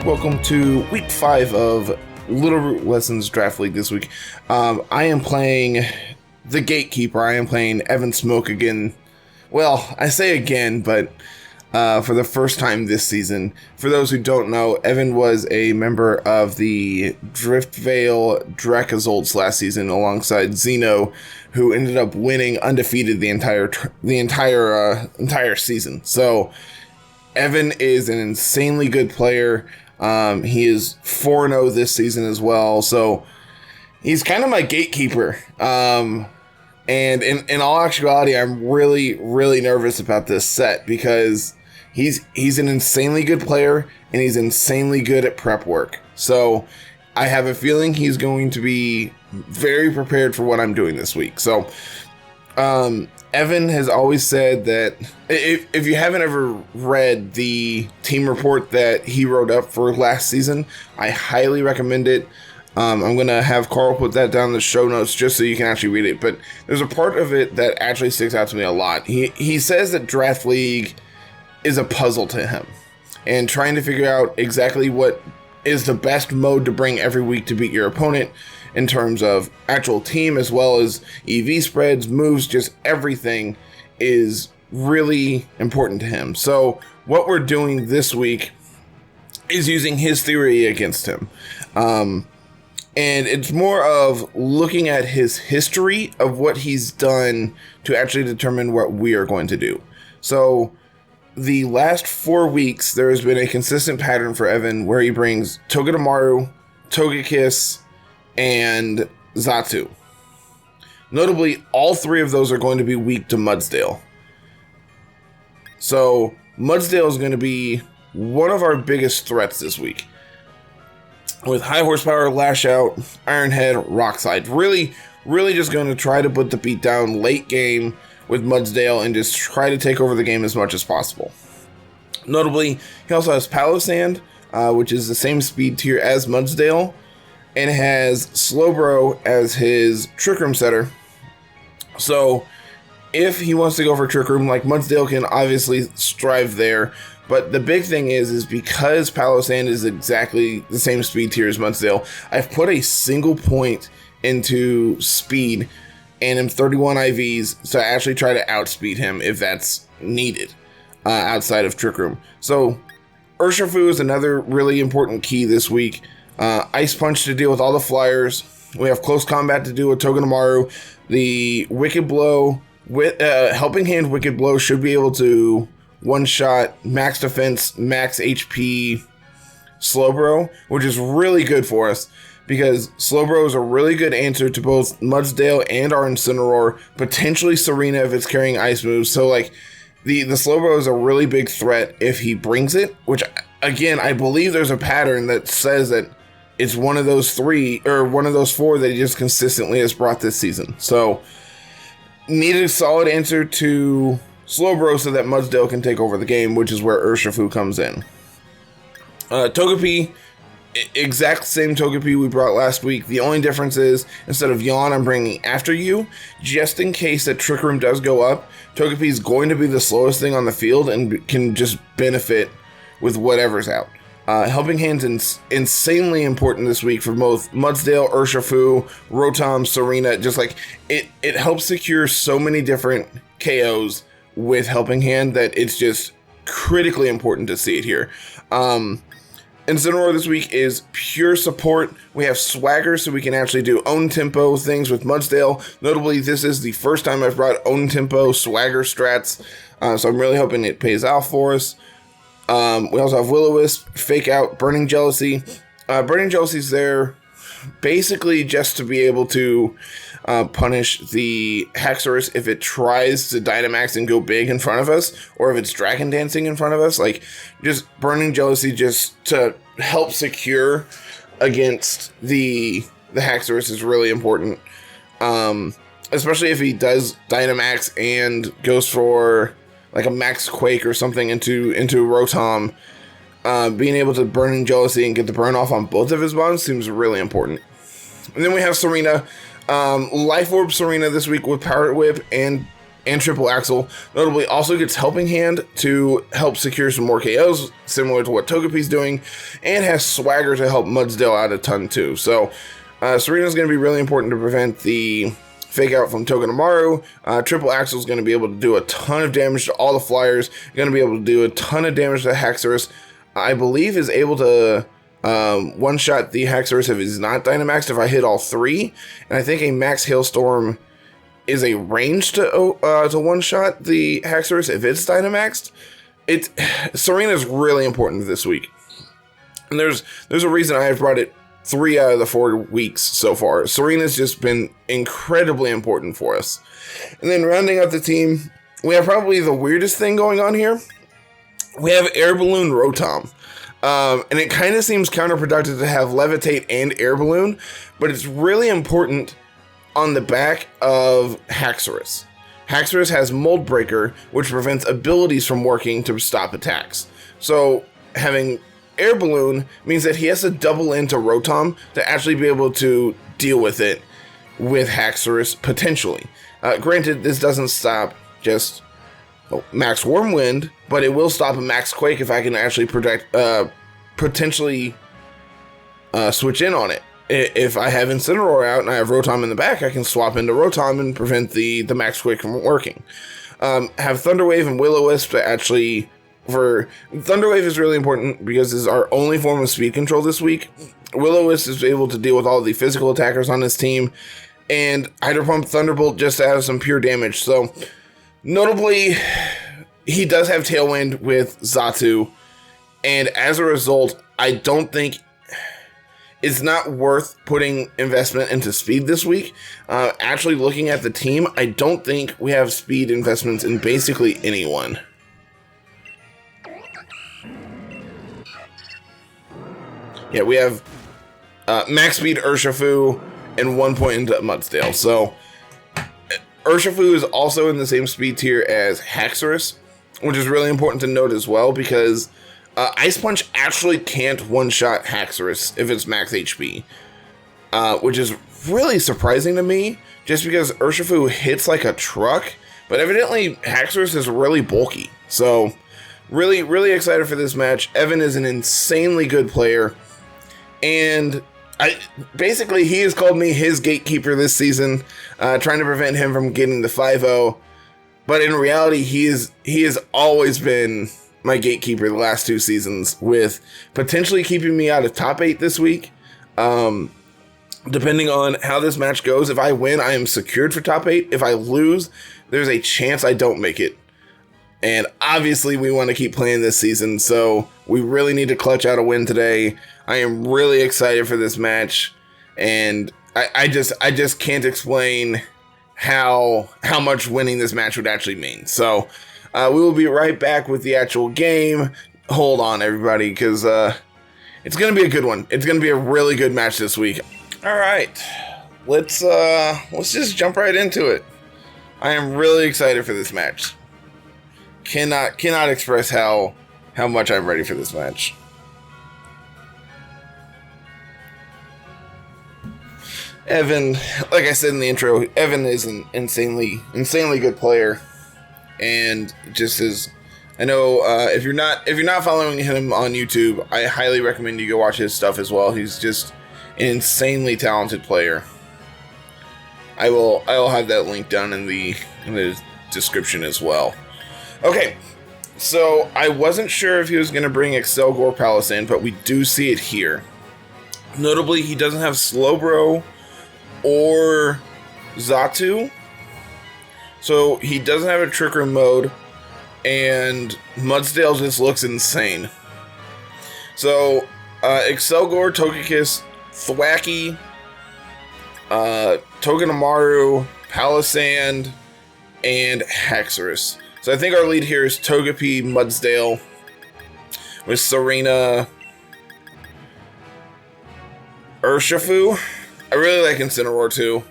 Welcome to week 5 of Littleroot Lessons Draft League this week. I am playing the Gatekeeper. I am playing EvansMoak again. Well, I say again, but for the first time this season. For those who don't know, Evan was a member of the Driftvale Drakazolds last season alongside Zeno, who ended up winning undefeated the entire season. So Evan is an insanely good player. He is 4-0 this season as well, so he's kind of my gatekeeper. And in all actuality, I'm really, really nervous about this set because he's an insanely good player and he's insanely good at prep work. So I have a feeling he's going to be very prepared for what I'm doing this week. So Evan has always said that if you haven't ever read the team report that he wrote up for last season, I highly recommend it. I'm going to have Carl put that down in the show notes just so you can actually read it. But there's a part of it that actually sticks out to me a lot. He says that Draft League is a puzzle to him, and trying to figure out exactly what is the best mode to bring every week to beat your opponent in terms of actual team as well as EV spreads, moves, just everything is really important to him. So what we're doing this week is using his theory against him. And it's more of looking at his history of what he's done to actually determine what we are going to do. So the last 4 weeks, there has been a consistent pattern for Evan where he brings Togedemaru, Togekiss, and Xatu. Notably, all 3 of those are going to be weak to Mudsdale. So Mudsdale is going to be one of our biggest threats this week. With high horsepower, Lash Out, Iron Head, Rock Slide. Really just going to try to put the beat down late game with Mudsdale and just try to take over the game as much as possible. Notably, he also has Palossand, which is the same speed tier as Mudsdale, and has Slowbro as his Trick Room setter. So if he wants to go for Trick Room, like Mudsdale can obviously strive there. But the big thing is because Palossand is exactly the same speed tier as Mudsdale, I've put a single point into speed and him 31 IVs to actually try to outspeed him if that's needed outside of Trick Room. So Urshifu is another really important key this week. Ice Punch to deal with all the flyers. We have Close Combat to do with Togedemaru. The Wicked Blow, with Helping Hand Wicked Blow should be able to one-shot max defense, max HP Slowbro, which is really good for us because Slowbro is a really good answer to both Mudsdale and our Incineroar, potentially Serena if it's carrying ice moves. So like the Slowbro is a really big threat if he brings it, which again, I believe there's a pattern that says that it's one of those 3 or one of those 4 that he just consistently has brought this season. So needed a solid answer to Slowbro so that Mudsdale can take over the game, which is where Urshifu comes in. Togepi, exact same Togepi we brought last week. The only difference is instead of Yawn, I'm bringing After You. Just in case that Trick Room does go up, Togepi is going to be the slowest thing on the field and can just benefit with whatever's out. Helping Hand's insanely important this week for both Mudsdale, Urshifu, Rotom, Serena. Just like it helps secure so many different KOs with Helping Hand that it's just critically important to see it here. Incineroar this week is pure support. We have Swagger, so we can actually do own tempo things with Mudsdale. Notably, this is the first time I've brought own tempo Swagger strats, so I'm really hoping it pays out for us. We also have Will-O-Wisp, Fake Out, Burning Jealousy. Burning Jealousy is there basically just to be able to punish the Haxorus if it tries to Dynamax and go big in front of us, or if it's Dragon Dancing in front of us. Like, just Burning Jealousy just to help secure against the Haxorus is really important. Especially if he does Dynamax and goes for like a Max Quake or something into Rotom. Being able to Burning Jealousy and get the burn off on both of his bombs seems really important. And then we have Serena. Life Orb Serena this week with Power Whip and and Triple Axle. Notably, also gets Helping Hand to help secure some more KOs, similar to what Togepi's doing, and has Swagger to help Mudsdale out a ton too. So Serena's going to be really important to prevent the Fake Out from Togedemaru. Triple Axle is going to be able to do a ton of damage to all the flyers, going to be able to do a ton of damage to Haxorus. I believe is able to one-shot the Haxorus if he's not Dynamaxed if I hit all 3, and I think a Max Hailstorm is a range to one-shot the Haxorus if it's Dynamaxed. Serena's really important this week. And there's a reason I've brought it 3 out of the 4 weeks so far. Serena's just been incredibly important for us. And then rounding out the team, we have probably the weirdest thing going on here. We have Air Balloon Rotom. And it kind of seems counterproductive to have Levitate and Air Balloon, but it's really important on the back of Haxorus. Haxorus has Mold Breaker, which prevents abilities from working to stop attacks. So having Air Balloon means that he has to double into Rotom to actually be able to deal with it with Haxorus, potentially. Granted, this doesn't stop just Max Wormwind, but it will stop a Max Quake if I can actually potentially switch in on it. If I have Incineroar out and I have Rotom in the back, I can swap into Rotom and prevent the Max Quake from working. Have Thunderwave and Will-O-Wisp to actually... Thunderwave is really important because it's our only form of speed control this week. Will-O-Wisp is able to deal with all the physical attackers on his team, and Hydro Pump Thunderbolt just to have some pure damage. So, notably, he does have Tailwind with Xatu, and as a result, I don't think it's not worth putting investment into speed this week. Actually, looking at the team, I don't think we have speed investments in basically anyone. Yeah, we have max speed Urshifu and 1 point into Mudsdale. So, Urshifu is also in the same speed tier as Haxorus, which is really important to note as well because Ice Punch actually can't one-shot Haxorus if it's max HP, which is really surprising to me, just because Urshifu hits like a truck, but evidently Haxorus is really bulky. So, really, really excited for this match. Evan is an insanely good player, and basically he has called me his gatekeeper this season, trying to prevent him from getting the 5-0, but in reality, he has always been my gatekeeper the last 2 seasons, with potentially keeping me out of top 8 this week. Depending on how this match goes, if I win, I am secured for top 8. If I lose, there's a chance I don't make it. And obviously, we want to keep playing this season, so we really need to clutch out a win today. I am really excited for this match, and I just can't explain how much winning this match would actually mean. So, we will be right back with the actual game. Hold on, everybody, because it's going to be a good one. It's going to be a really good match this week. All right, let's just jump right into it. I am really excited for this match. Cannot express how much I'm ready for this match. Evan, like I said in the intro, Evan is an insanely good player. And just as I know, if you're not following him on YouTube, I highly recommend you go watch his stuff as well. He's just an insanely talented player. I will have that link down in the description as well. Okay, so I wasn't sure if he was going to bring Excelgor Palisand, but we do see it here. Notably, he doesn't have Slowbro or Xatu. So he doesn't have a Trick Room mode, and Mudsdale just looks insane. So, Excelgor, Togekiss, Thwackey, Togedemaru, Palisand, and Haxorus. So I think our lead here is Togepi, Mudsdale, with Serena, Urshifu. I really like Incineroar too.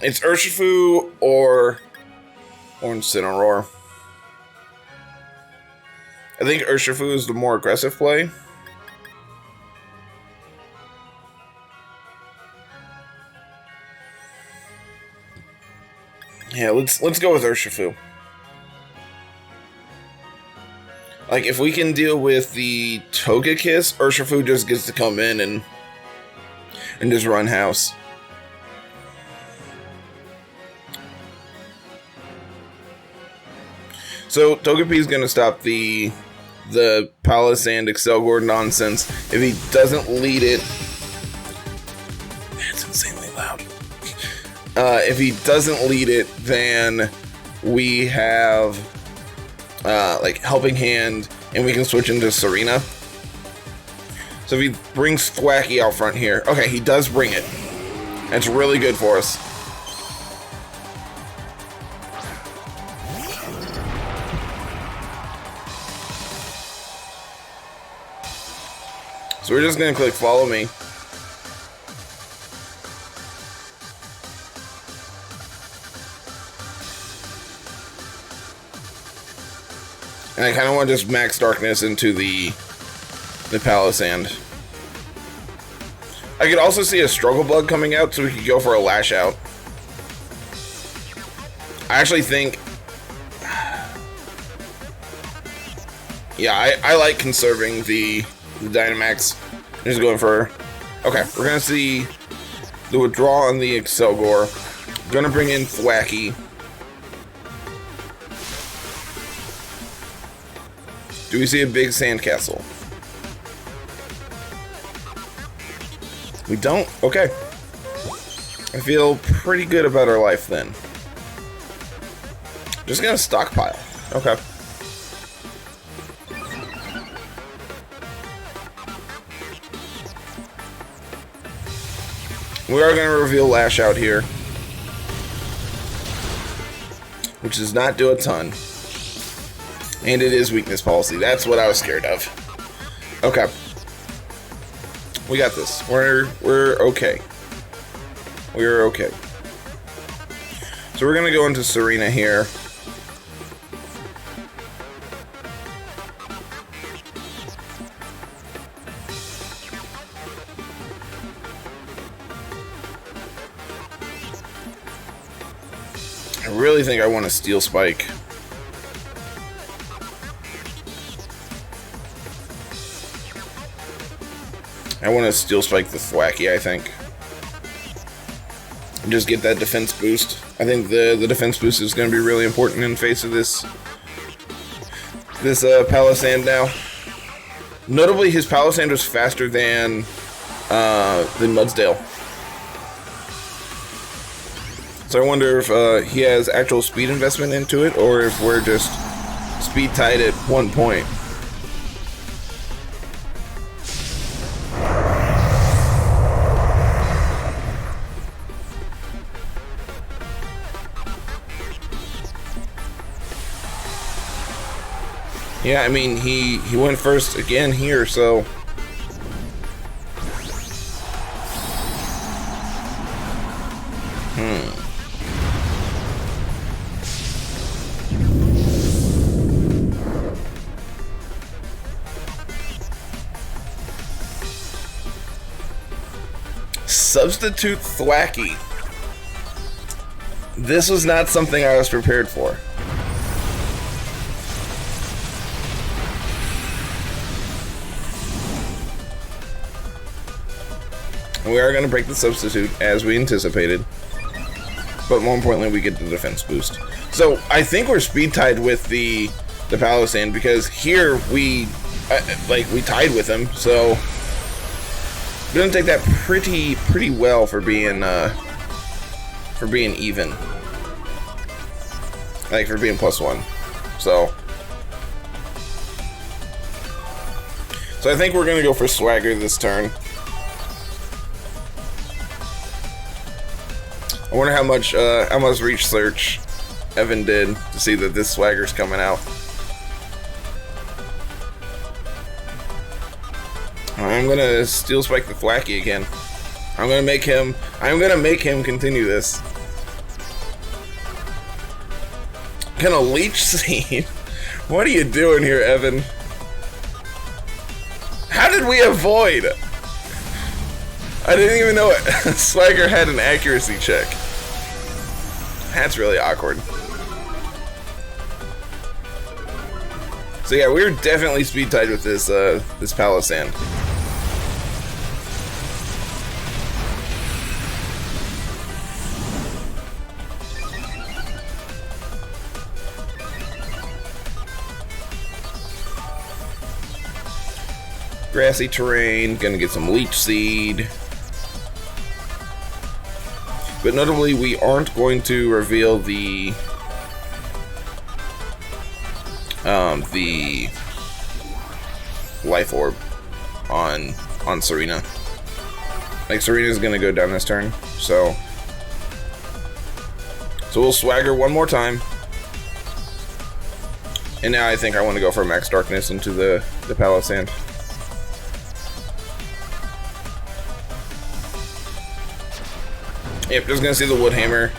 It's Urshifu or Incineroar. I think Urshifu is the more aggressive play. Yeah, let's go with Urshifu. Like, if we can deal with the Togekiss, Urshifu just gets to come in and just run house. So Togepi is gonna stop the Palisand Excelgor nonsense. If he doesn't lead it, that's insanely loud. If he doesn't lead it, then we have like Helping Hand, and we can switch into Serena. So if he brings Thwacky out front here, okay, he does bring it. That's really good for us. So we're just gonna click follow me. And I kind of want to just max darkness into the Palisand. I could also see a Struggle Bug coming out, so we could go for a Lash Out. I actually think... Yeah, I like conserving the Dynamax. Just going for... Okay, we're going to see the withdrawal on the Excelgor. Going to bring in Thwacky. Do we see a big sandcastle? We don't? Okay. I feel pretty good about our life then. Just gonna stockpile. Okay. We are gonna reveal Lash Out here, which does not do a ton. And it is weakness policy. That's what I was scared of. Okay. We got this. We're okay. We're okay. So we're gonna go into Serena here. I really think I want a Steel Spike. I want to Steel Spike the Thwacky, I think. And just get that defense boost. I think the defense boost is going to be really important in face of this Palisand now. Notably, his Palisand was faster than Mudsdale. So I wonder if he has actual speed investment into it, or if we're just speed tied at 1 point. Yeah, I mean, he went first again here, so... Substitute Thwacky. This was not something I was prepared for. We are going to break the substitute, as we anticipated. But more importantly, we get the defense boost. So, I think we're speed tied with the Palisand, because here we tied with him, so... We're going to take that pretty well for being even. Like, for being +1. So I think we're going to go for Swagger this turn. I wonder how much reach search Evan did to see that this Swagger's coming out. I'm gonna Steel Spike the Thwacky again. I'm gonna make him continue this. Gonna Leech Seed? What are you doing here, Evan? How did we avoid? I didn't even know it. Swagger had an accuracy check. That's really awkward. So yeah, we're definitely speed tied with this this Palisand. Grassy terrain, gonna get some leech seed. But notably, we aren't going to reveal the life orb on Serena. Like, Serena's gonna go down this turn, so we'll swagger one more time. And now I think I want to go for Max Darkness into the Palisand. Yep, just gonna see the Woodhammer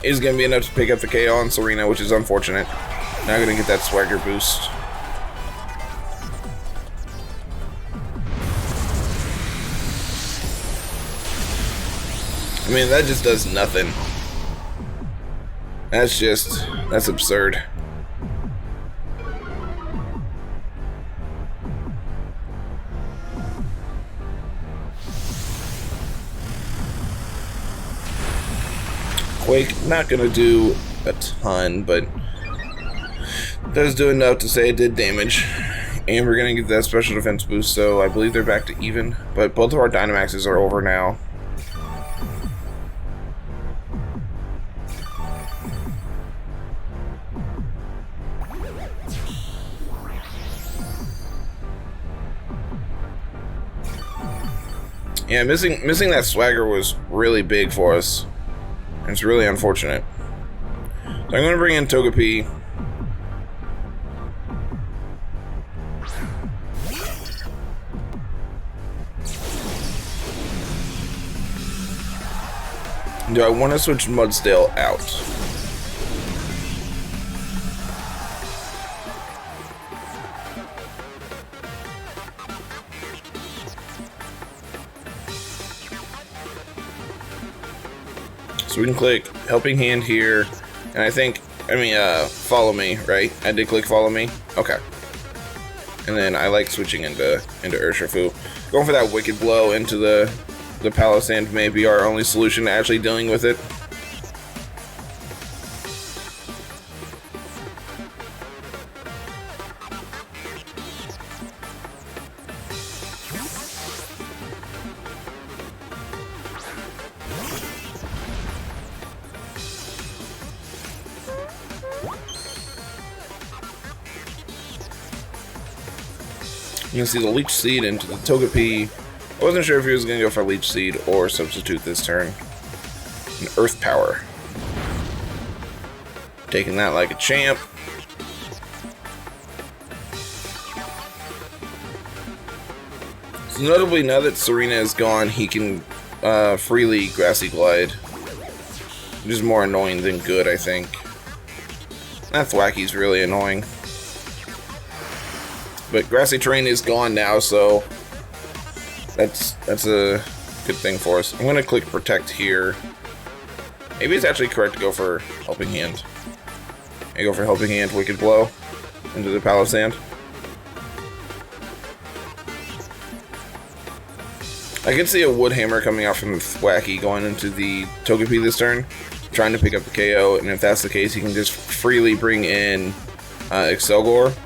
is gonna be enough to pick up the KO on Serena, which is unfortunate. Now gonna get that swagger boost. I mean, that just does nothing. That's absurd. Quake, not gonna do a ton, but does do enough to say it did damage. And we're gonna get that special defense boost, so I believe they're back to even. But both of our Dynamaxes are over now. Yeah, missing that swagger was really big for us. It's really unfortunate. So I'm going to bring in Togepi. Do I want to switch Mudsdale out? So we can click Helping Hand here, and I think, Follow Me, right? I did click Follow Me. Okay. And then I like switching into Urshifu. Going for that Wicked Blow into the Palisand may be our only solution to actually dealing with it. You can see the Leech Seed into the Togepi. I wasn't sure if he was going to go for Leech Seed or substitute this turn. And Earth Power. Taking that like a champ. So notably, now that Serena is gone, he can freely Grassy Glide. Which is more annoying than good, I think. That Thwacky's really annoying. But Grassy Terrain is gone now, so that's a good thing for us. I'm going to click Protect here. Maybe it's actually correct to go for Helping Hand. I go for Helping Hand, Wicked Blow into the Palisand. I could see a Woodhammer coming out from the Thwacky going into the Togepi this turn, trying to pick up the KO, and if that's the case, he can just freely bring in Excelgor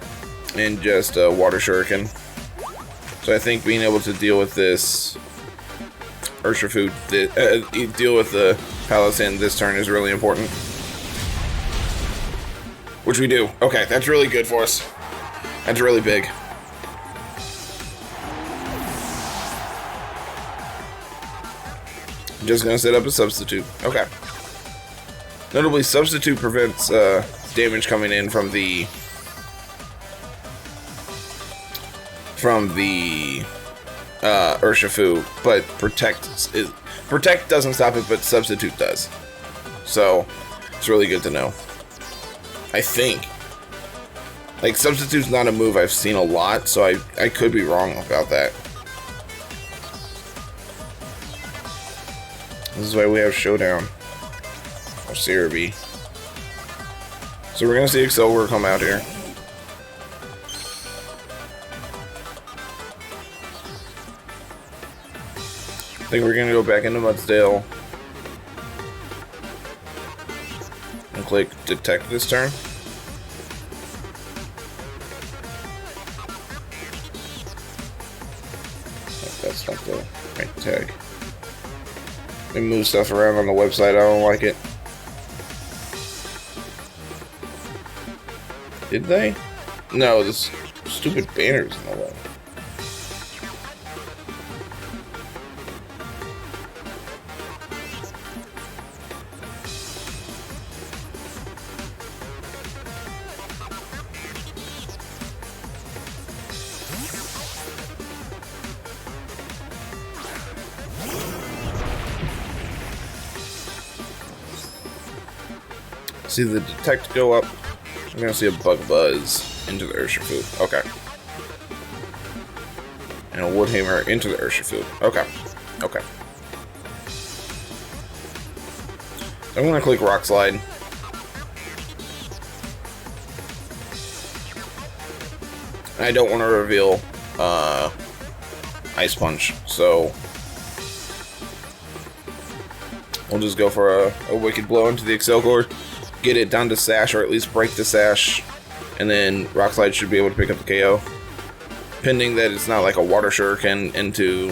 and just Water Shuriken. So I think being able to deal with this Urshifu, deal with the Palisand this turn is really important. Which we do. Okay, that's really good for us. That's really big. Just gonna set up a Substitute. Okay. Notably, Substitute prevents damage coming in from the Urshifu, but Protect doesn't stop it, but Substitute does. So it's really good to know. I think. Like, Substitute's not a move I've seen a lot, so I could be wrong about that. This is why we have Showdown. or Cerebi. So we're gonna see Excelgor come out here. I think we're gonna go back into Mudsdale and click Detect this turn. That's not the right tag. They move stuff around on the website. I don't like it. Did they? No, this stupid banner's in the way. See the Detect go up. I'm gonna see a Bug Buzz into the Urshifu. Okay. And a Woodhammer into the Urshifu. Okay. Okay. So I'm gonna click Rock Slide. I don't want to reveal Ice Punch, so we'll just go for a Wicked Blow into the Excelgor. Get it down to Sash, or at least break the Sash, and then Rock Slide should be able to pick up the KO. Pending that it's not like a Water Shuriken into...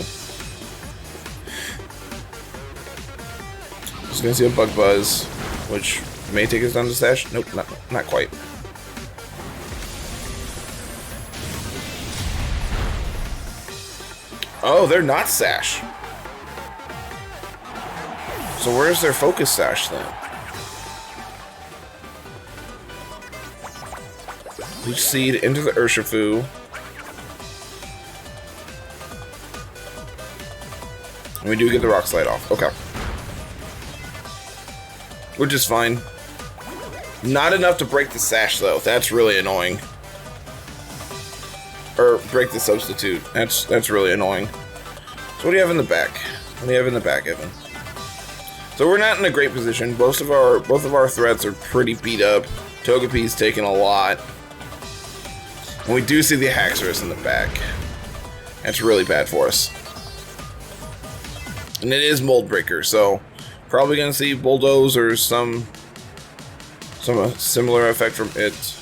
Just gonna see a Bug Buzz, which may take us down to Sash. Nope, not quite. Oh, they're not Sash. So where's their Focus Sash then? Leech Seed into the Urshifu. And we do get the Rock Slide off. Okay. Which is fine. Not enough to break the Sash, though. That's really annoying. Or break the Substitute. That's really annoying. So what do you have in the back? What do you have in the back, Evan? So we're not in a great position. Both of our threats are pretty beat up. Togepi's taking a lot. And we do see the Haxorus in the back. That's really bad for us. And it is Mold Breaker, so probably gonna see Bulldoze or some similar effect from it.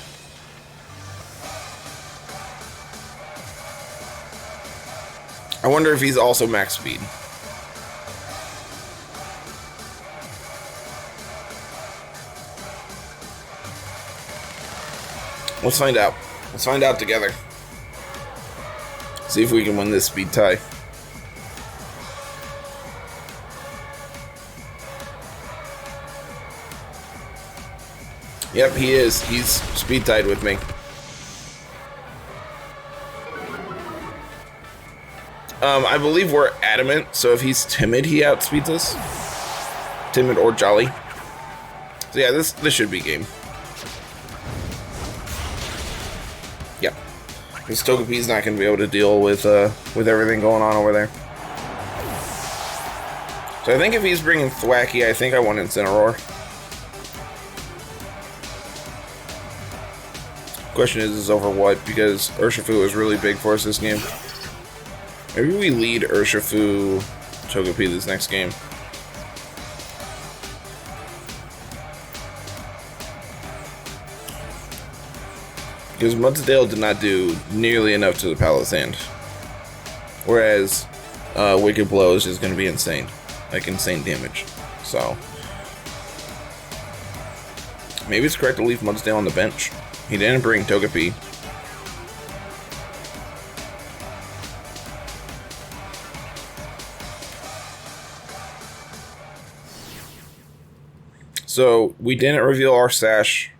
I wonder if he's also max speed. Let's find out. Let's find out together. See if we can win this speed tie. Yep, he is. He's speed tied with me. I believe we're adamant, so if he's timid, he outspeeds us. Timid or jolly. So yeah, this should be game. Yep. This Togepi's not going to be able to deal with everything going on over there. So I think if he's bringing Thwacky, I think I want Incineroar. Question is over what, because Urshifu is really big for us this game. Maybe we lead Urshifu Togepi this next game. Because Mudsdale did not do nearly enough to the Pallet Sand. Whereas Wicked Blow is just going to be insane. Like insane damage. So maybe it's correct to leave Mudsdale on the bench. He didn't bring Togepi. So we didn't reveal our Sash.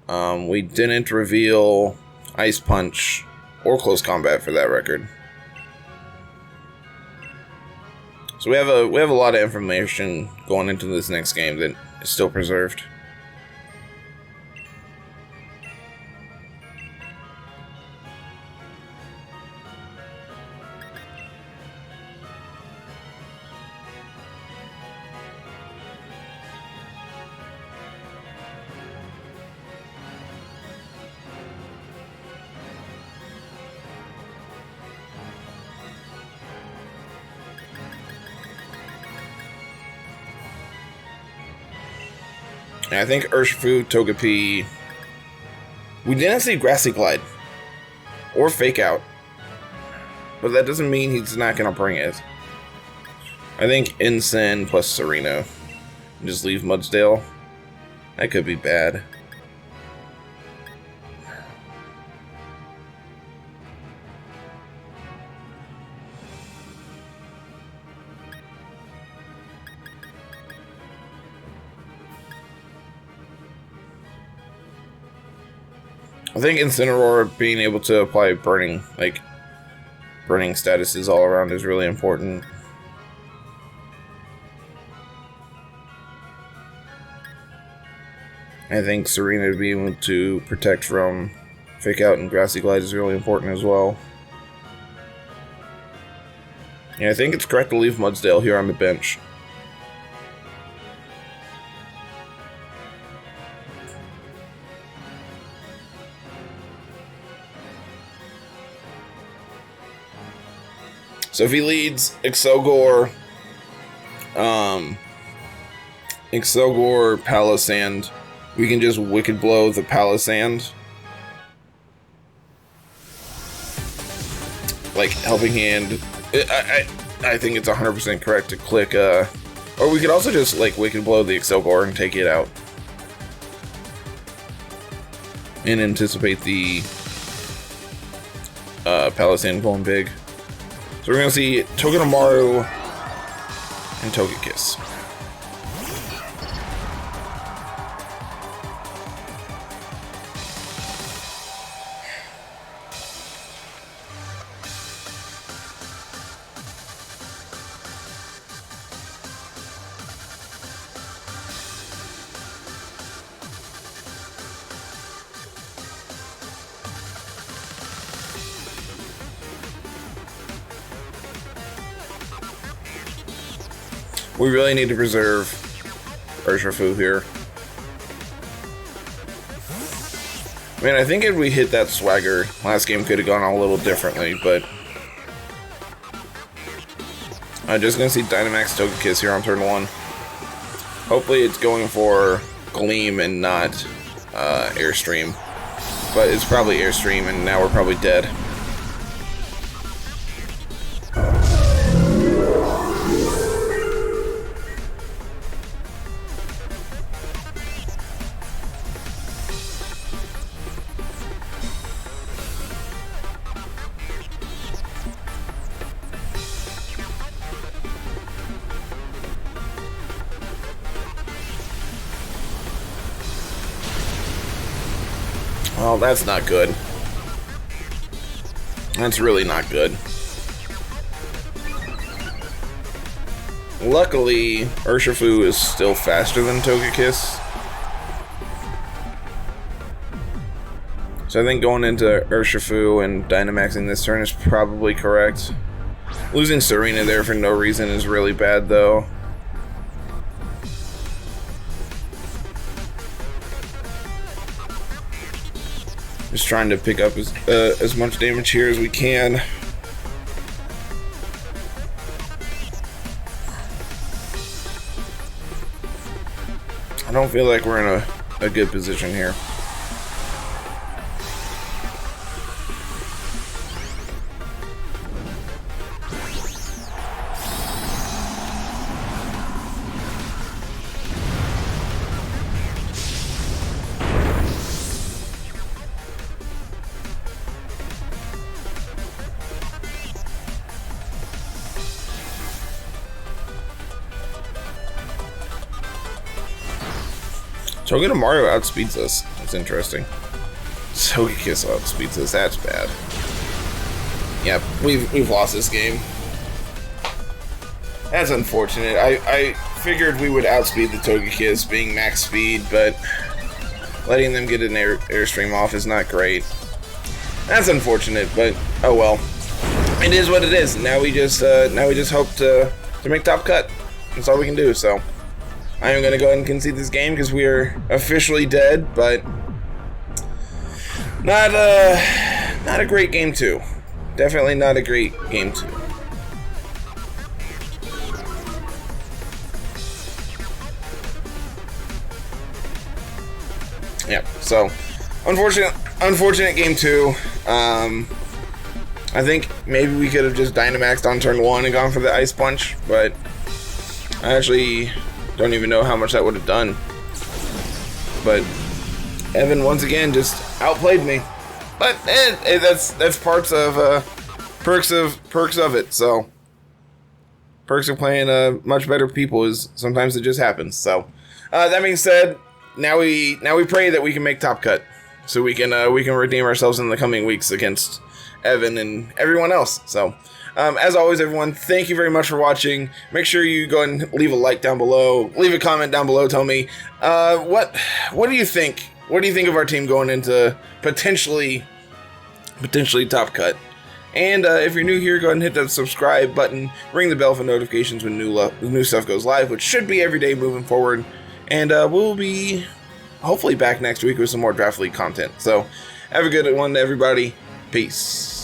We didn't reveal Ice Punch or Close Combat for that record. So we have a lot of information going into this next game that is still preserved. And I think Urshifu, Togepi. We didn't see Grassy Glide. Or Fake Out. But that doesn't mean he's not going to bring it. I think Incin plus Serena. Just leave Mudsdale. That could be bad. I think Incineroar being able to apply burning statuses all around is really important. I think Serena being able to protect from Fake Out and Grassy Glide is really important as well. Yeah, I think it's correct to leave Mudsdale here on the bench. So if he leads Excelgor, Palisand, we can just Wicked Blow the Palisand. Like, Helping Hand. I think it's 100% correct to click, or we could also just, like, Wicked Blow the Excelgor and take it out. And anticipate the Palisand going big. So we're going to see Togedemaru and Togekiss. We really need to preserve Urshifu here. I mean, I think if we hit that Swagger, last game could have gone a little differently, but I'm just going to see Dynamax Togekiss here on turn 1. Hopefully it's going for Gleam and not Airstream. But it's probably Airstream, and now we're probably dead. Well, that's not good. That's really not good. Luckily, Urshifu is still faster than Togekiss. So I think going into Urshifu and Dynamaxing this turn is probably correct. Losing Serena there for no reason is really bad, though. Just trying to pick up as much damage here as we can. I don't feel like we're in a good position here. Togedemaru outspeeds us. That's interesting. Togekiss outspeeds us. That's bad. Yep, we've lost this game. That's unfortunate. I figured we would outspeed the Togekiss being max speed, but letting them get an airstream off is not great. That's unfortunate, but oh well. It is what it is. Now we just hope to make top cut. That's all we can do. So I am going to go ahead and concede this game because we are officially dead, but not a great game 2. Definitely not a great game 2. Yeah, so unfortunate game 2. I think maybe we could have just Dynamaxed on turn 1 and gone for the Ice Punch, but I actually don't even know how much that would have done. But Evan once again just outplayed me. But that's parts of perks of it. So perks of playing much better people is sometimes it just happens. So that being said, now we pray that we can make top cut, so we can redeem ourselves in the coming weeks against Evan and everyone else. So as always, everyone, thank you very much for watching. Make sure you go and leave a like down below, leave a comment down below. Tell me what do you think? What do you think of our team going into potentially top cut? And if you're new here, go ahead and hit that subscribe button, ring the bell for notifications when new stuff goes live, which should be every day moving forward. And we'll be hopefully back next week with some more Draft League content. So have a good one, everybody. Peace.